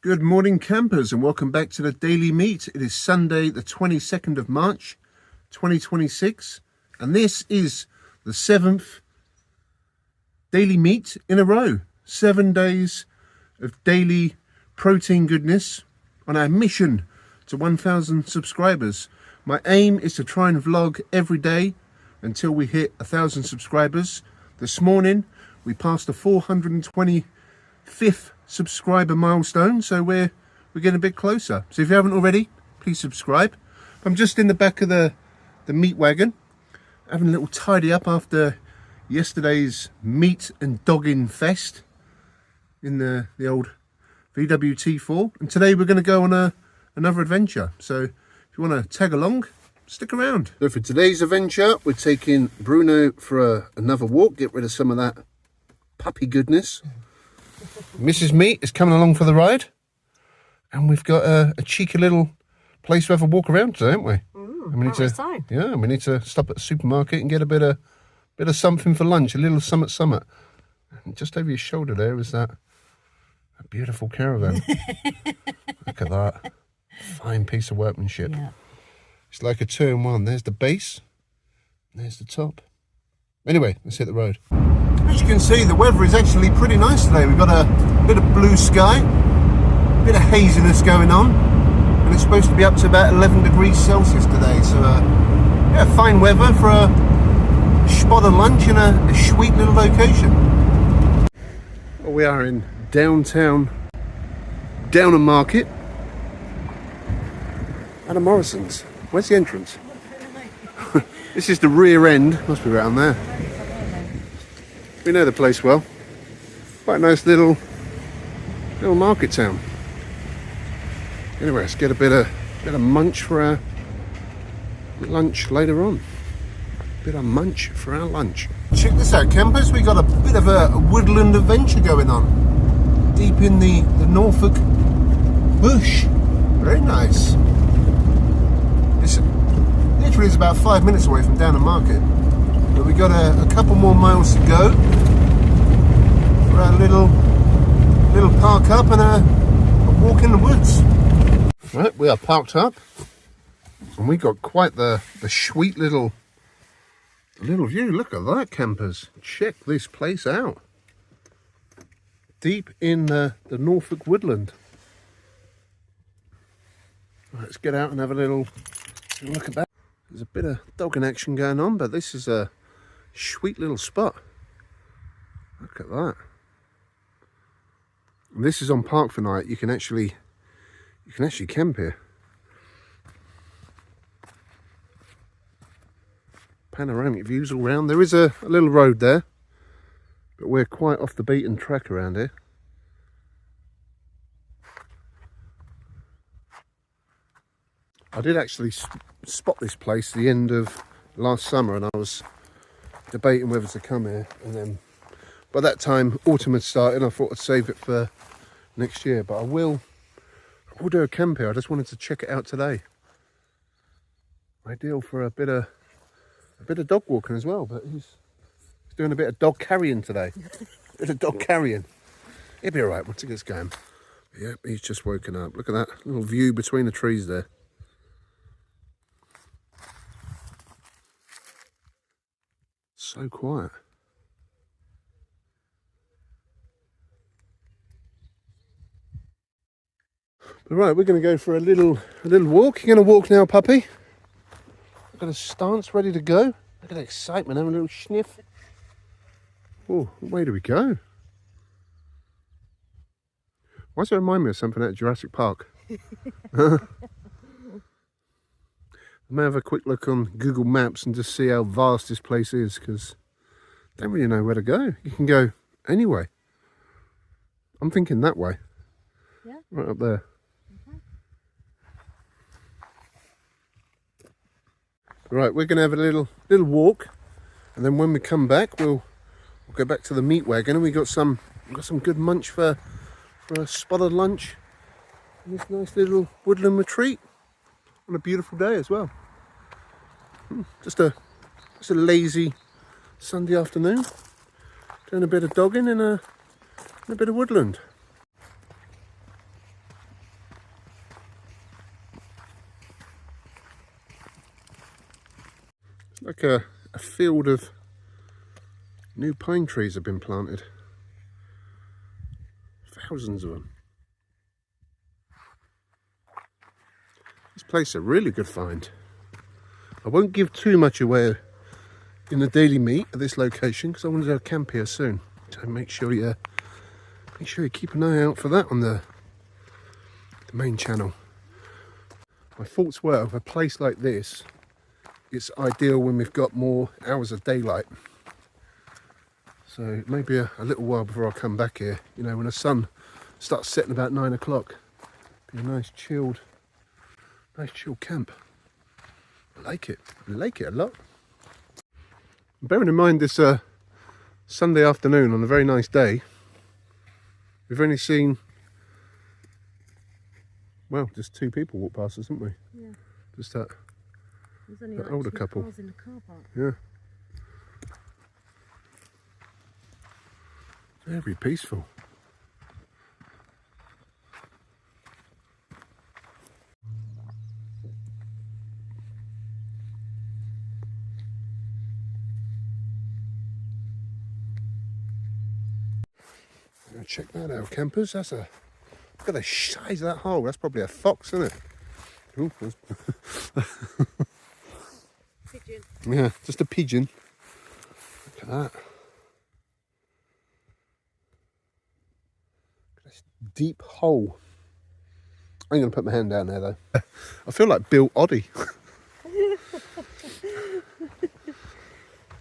Good morning, campers, and welcome back to the Daily Meet. It is Sunday, the 22nd of March, 2026, and this is the 7th Daily Meet in a row. 7 days of daily protein goodness on our mission to 1,000 subscribers. My aim is to try and vlog every day until we hit 1,000 subscribers. This morning, we passed the 425th subscriber milestone, so we're getting a bit closer. So if you haven't already, please subscribe. I'm just in the back of the meat wagon, having a little tidy up after yesterday's meat and dogging fest in the old VW T4, and today we're going to go on another adventure. So if you want to tag along, stick around. So for today's adventure, we're taking Bruno for another walk, get rid of some of that puppy goodness. Mrs. Meat is coming along for the ride, and we've got a cheeky little place to have a walk around today, haven't we? And we need to, yeah, we need to stop at the supermarket and get a bit of something for lunch, a little summit. And just over your shoulder there is that a beautiful caravan. Look at that, fine piece of workmanship. Yeah. It's like a 2-in-1. There's the base, there's the top. Anyway, let's hit the road. As you can see, the weather is actually pretty nice today. We've got a bit of blue sky, a bit of haziness going on, and it's supposed to be up to about 11 degrees Celsius today. So, yeah, fine weather for a spot of lunch in a sweet little location. Well, we are in downtown Downham Market at a Morrison's. Where's the entrance? This is the rear end. Must be around there. We know the place well. Quite a nice little market town. Anyway, let's get a bit of munch for our lunch later on. Bit of munch for our lunch. Check this out, campers. We got a bit of a woodland adventure going on, deep in the Norfolk bush. Very nice. This literally is about 5 minutes away from Downham Market. But we got a couple more miles to go for our little park up and a walk in the woods. Right, we are parked up, and we got quite the sweet little view. Look at that, campers. Check this place out. Deep in the Norfolk woodland. Right, let's get out and have a little look at that. There's a bit of dogging action going on, but this is a sweet little spot. Look at that. And this is on Park for Night. You can actually camp here. Panoramic views all round. There is a little road there, but we're quite off the beaten track around here. I did actually spot this place at the end of last summer, and I was debating whether to come here, and then by that time autumn had started and I thought I'd save it for next year, but I will do a camp here. I just wanted to check it out today. Ideal for a bit of dog walking as well, but he's doing a bit of dog carrying today. A bit of dog carrying. He'll be alright once he gets going. Yep, he's just woken up. Look at that little view between the trees there. So quiet. But right, we're going to go for a little walk. You're going to walk now, puppy. I've got a stance ready to go. Look at that excitement, having a little sniff. Oh, where do we go? Why does it remind me of something at Jurassic Park? I may have a quick look on Google Maps and just see how vast this place is, because I don't really know where to go. You can go anyway. I'm thinking that way. Yeah. Right up there. Right, we're going to have a little walk, and then when we come back, we'll go back to the meat wagon, and we got some good munch for a spot of lunch in this nice little woodland retreat on a beautiful day as well. Just a lazy Sunday afternoon, doing a bit of dogging and a bit of woodland. Like a field of new pine trees have been planted. Thousands of them. This place is a really good find. I won't give too much away in the daily meet at this location because I want to go camp here soon. So make sure you keep an eye out for that on the main channel. My thoughts were, with a place like this, it's ideal when we've got more hours of daylight. So maybe a little while before I come back here, you know, when the sun starts setting about 9 o'clock. Be a nice chilled camp. I like it a lot. Bearing in mind this Sunday afternoon on a very nice day, we've only seen, well, just 2 people walk past us, haven't we? Yeah. Just that like older couple. Cars in the car park. Yeah. Very peaceful. Check that out, campers. That's a, look at the size of that hole. That's probably a fox, isn't it? Ooh, pigeon. Yeah, just a pigeon. Look at that. This deep hole. I ain't gonna put my hand down there though. I feel like Bill Oddie.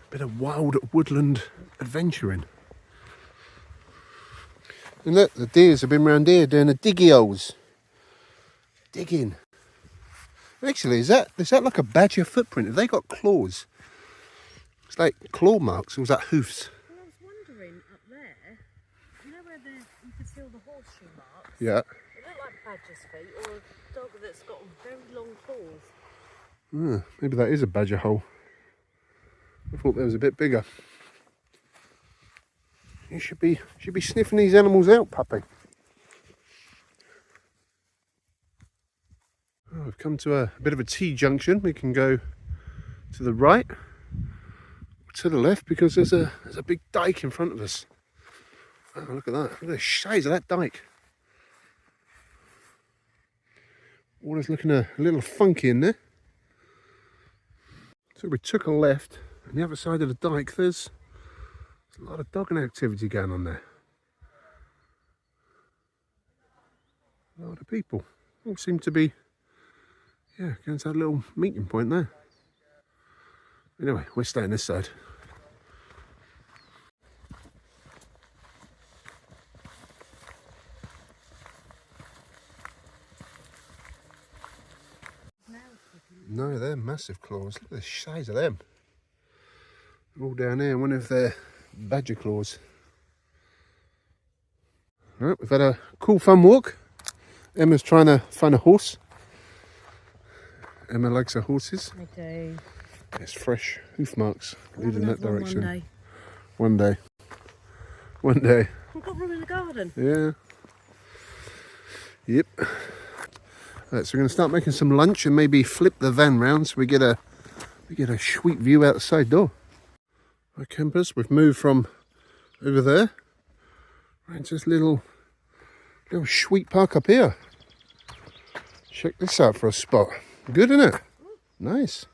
Bit of wild woodland adventuring. And look, the deers have been round here doing the diggy holes. Digging. Actually, is that like a badger footprint? Have they got claws? It's like claw marks, or was that hoofs? Well, I was wondering up there, you know where you can feel the horseshoe marks? Yeah. They look like badger's feet, or a dog that's got very long claws. Maybe that is a badger hole. I thought that was a bit bigger. You should be sniffing these animals out, puppy. Oh, we've come to a bit of a T-junction. We can go to the right, to the left, because there's a big dike in front of us. Oh, look at that! Look at the size of that dike. Water's looking a little funky in there. So we took a left, and the other side of the dike, there's a lot of dogging activity going on there. A lot of people. All seem to be, yeah, going to that little meeting point there. Anyway, we're staying this side. No, they're massive claws. Look at the size of them. They're all down here. I wonder if they're badger claws. Right, we've had a cool fun walk. Emma's trying to find a horse. Emma likes her horses. I do. There's fresh hoof marks leading that direction. One day. One day. We've got room in the garden. Yeah. Yep. Right, so we're going to start making some lunch and maybe flip the van round so we get a sweet view out the side door. Right, campers, we've moved from over there right to this little sweet park up here. Check this out for a spot. Good, isn't it? Nice.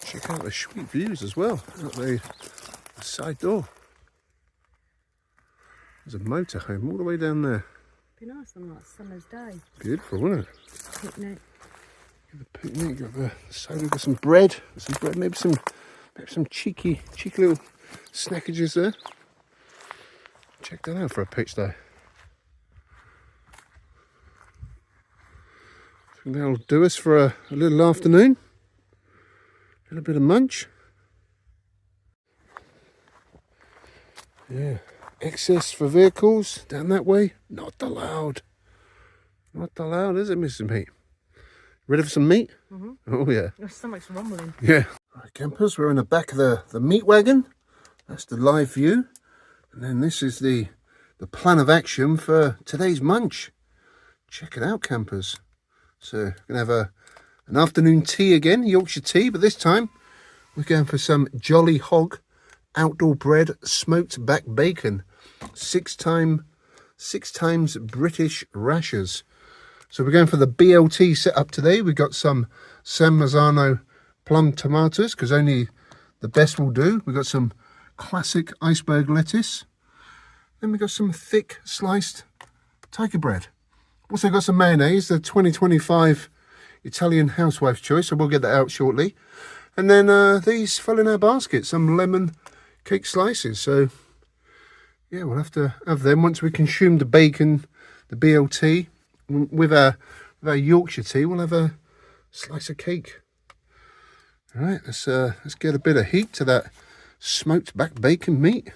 Check out the sweet views as well out the side door. There's a motorhome all the way down there. Be nice on like a summer's day. Beautiful, wouldn't it? Picnic. Get the picnic, got the side, got some bread, maybe some cheeky little snackages there. Check that out for a pitch day. I think that'll do us for a little afternoon. A little bit of munch. Yeah. Access for vehicles down that way, not allowed. Not allowed, is it, Mr. Meat? Ready for some meat? Mm-hmm. Oh yeah. Your stomach's rumbling. Yeah. Right, campers, we're in the back of the meat wagon. That's the live view. And then this is the plan of action for today's munch. Check it out, campers. So we're gonna have An afternoon tea again, Yorkshire tea, but this time we're going for some Jolly Hog outdoor bread smoked back bacon. Six times British rashers. So we're going for the BLT setup today. We've got some San Marzano plum tomatoes, because only the best will do. We've got some classic iceberg lettuce. Then we've got some thick sliced tiger bread. Also got some mayonnaise, the 2025 Italian housewife's choice, so we'll get that out shortly. And then these fill in our basket, some lemon cake slices. So yeah, we'll have to have them once we consume the bacon, the BLT. With our Yorkshire tea, we'll have a slice of cake. All right, let's get a bit of heat to that smoked back bacon meat.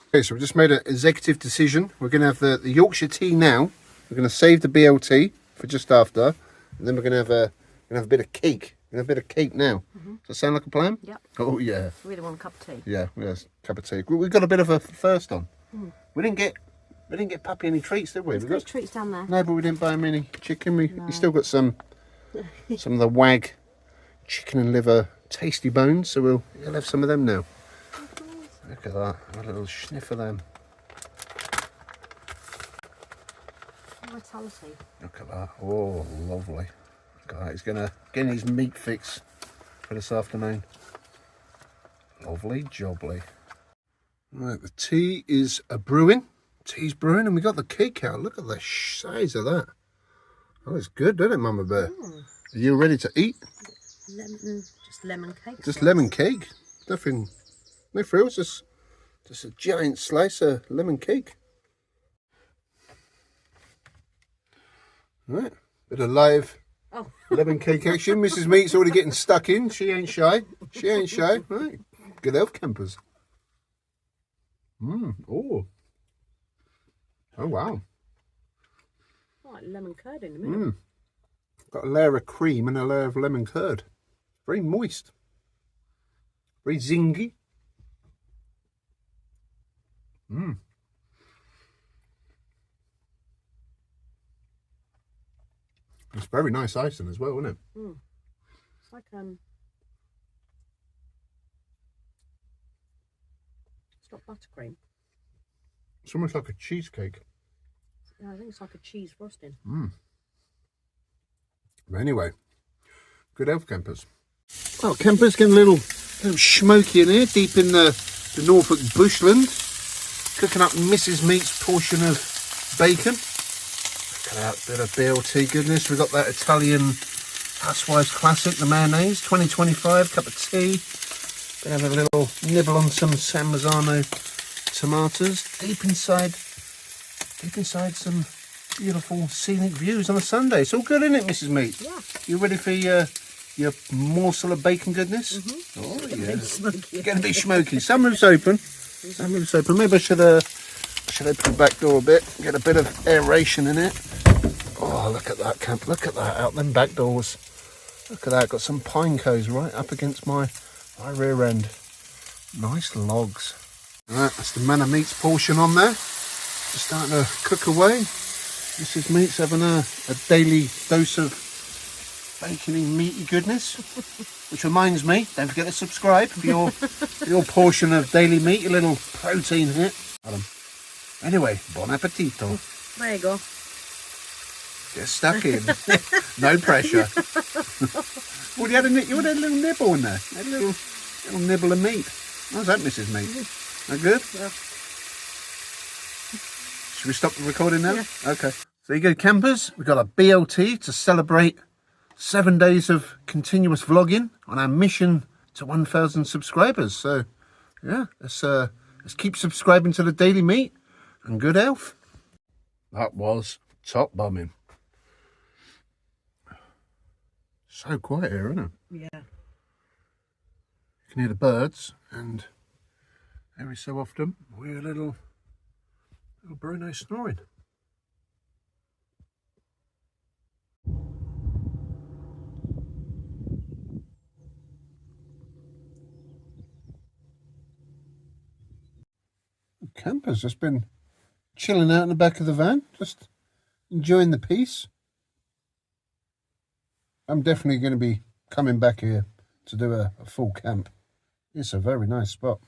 Okay, so we just made an executive decision. We're going to have the Yorkshire tea now. We're going to save the BLT for just after, and then we're going to have a bit of cake. We're going to have a bit of cake now. Does that sound like a plan? Yep. Oh yeah. Really want a cup of tea. Yeah, a cup of tea. We've got a bit of a thirst on. We didn't get Puppy any treats, did we? There's good treats down there. No, but we didn't buy him any chicken. We still got some of the Wag chicken and liver tasty bones, so we'll have some of them now. Look at that, a little sniff of them. Vitality. Look at that, oh lovely. Look at that, he's getting his meat fix for this afternoon. Lovely jobbly. Right, the tea is brewing. Tea's brewing, and we got the cake out. Look at the size of that. Oh, it's good, doesn't it, Mama Bear? Are you ready to eat? Just lemon cake. Just lemon cake. Nothing, no frills. Just a giant slice of lemon cake. Right, bit of live lemon cake action. Mrs. Meat's already getting stuck in. She ain't shy. She ain't shy. Right, good elf campers. Oh wow. Like lemon curd in a minute. Got a layer of cream and a layer of lemon curd. Very moist. Very zingy. It's very nice icing as well, isn't it? It's like it's not buttercream. It's almost like a cheesecake. Yeah, I think it's like a cheese frosting. But anyway, good elf campers. Well, campers getting a little smoky in here, deep in the Norfolk bushland. Cooking up Mrs. Meat's portion of bacon. Look at that bit of BLT goodness. We've got that Italian Housewives classic, the mayonnaise, 2025, cup of tea. Gonna have a little nibble on some San Marzano tomatoes. Deep inside some beautiful scenic views on a Sunday. It's all good, isn't it, Mrs. Meat? Yeah. You ready for your morsel of bacon goodness? Oh yeah. Getting a bit smoky. Some roof's open. Some roof's open. Maybe I should open the back door a bit. Get a bit of aeration in it. Oh, look at that, camp. Look at that out them back doors. Look at that. Got some pine cones right up against my rear end. Nice logs. Right, that's the Man of Meat's portion on there. Just starting to cook away. Mrs. Meat's having a daily dose of bacony, meaty goodness. Which reminds me, don't forget to subscribe for your portion of daily meat, your little protein hit. Anyway, bon appetito. There you go. Get stuck in. No pressure. Well, you had a little nibble in there. You had a little nibble of meat. How's that, Mrs. Meat? That good? Yeah. Should we stop the recording now? Yeah. Okay. So there you go, campers. We've got a BLT to celebrate 7 days of continuous vlogging on our mission to 1,000 subscribers. So, yeah, let's keep subscribing to the Daily Meat and good health. That was top bombing. So quiet here, isn't it? Yeah. You can hear the birds, and every so often we hear a little Bruno snoring. Camper's just been chilling out in the back of the van, just enjoying the peace. I'm definitely going to be coming back here to do a full camp. It's a very nice spot.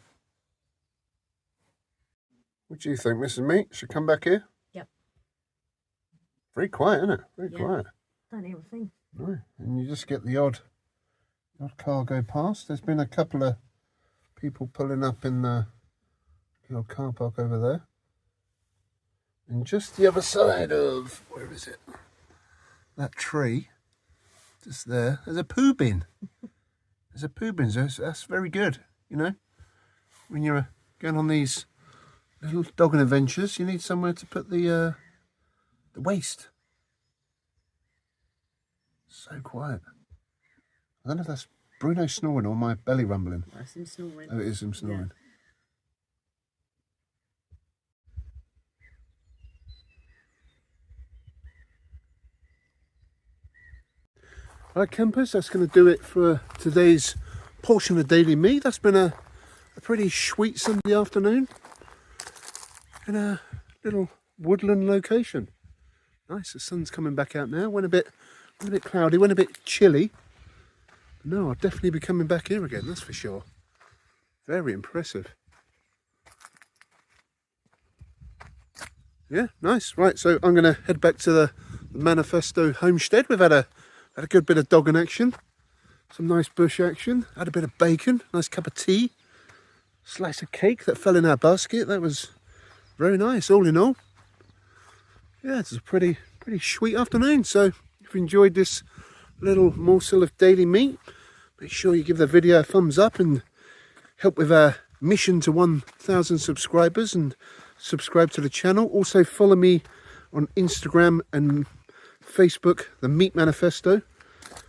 What do you think, Mrs. Meat? Should come back here? Yep. Very quiet, isn't it? Very quiet. Don't hear a thing. No. And you just get the odd car go past. There's been a couple of people pulling up in the old car park over there. And just the other side of, where is it? That tree, just there, there's a poo bin. There's a poo bin, so that's very good, you know. When you're going on these little dogging adventures, you need somewhere to put the waste. So quiet. I don't know if that's Bruno snoring or my belly rumbling. That's him snoring. Oh, it is him snoring. Yeah. Right, campers, that's going to do it for today's portion of Daily Meat. That's been a pretty sweet Sunday afternoon in a little woodland location. Nice, the sun's coming back out now. Went a bit cloudy, went a bit chilly. No, I'll definitely be coming back here again, that's for sure. Very impressive. Yeah, nice. Right, so I'm going to head back to the Manifesto homestead. We've had a good bit of dogging action, some nice bush action, had a bit of bacon, nice cup of tea, slice of cake that fell in our basket. That was very nice, all in all. Yeah, it's a pretty sweet afternoon. So if you enjoyed this little morsel of Daily Meat, make sure you give the video a thumbs up and help with our mission to 1,000 subscribers, and subscribe to the channel. Also follow me on Instagram and Facebook, the Meat Manifesto,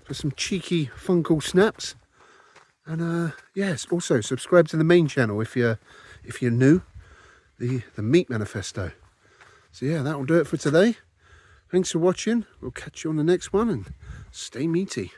for some cheeky Funkle snaps. And yes, also subscribe to the main channel if you're new, the Meat Manifesto. So yeah, that will do it for today. Thanks for watching. We'll catch you on the next one, and stay meaty.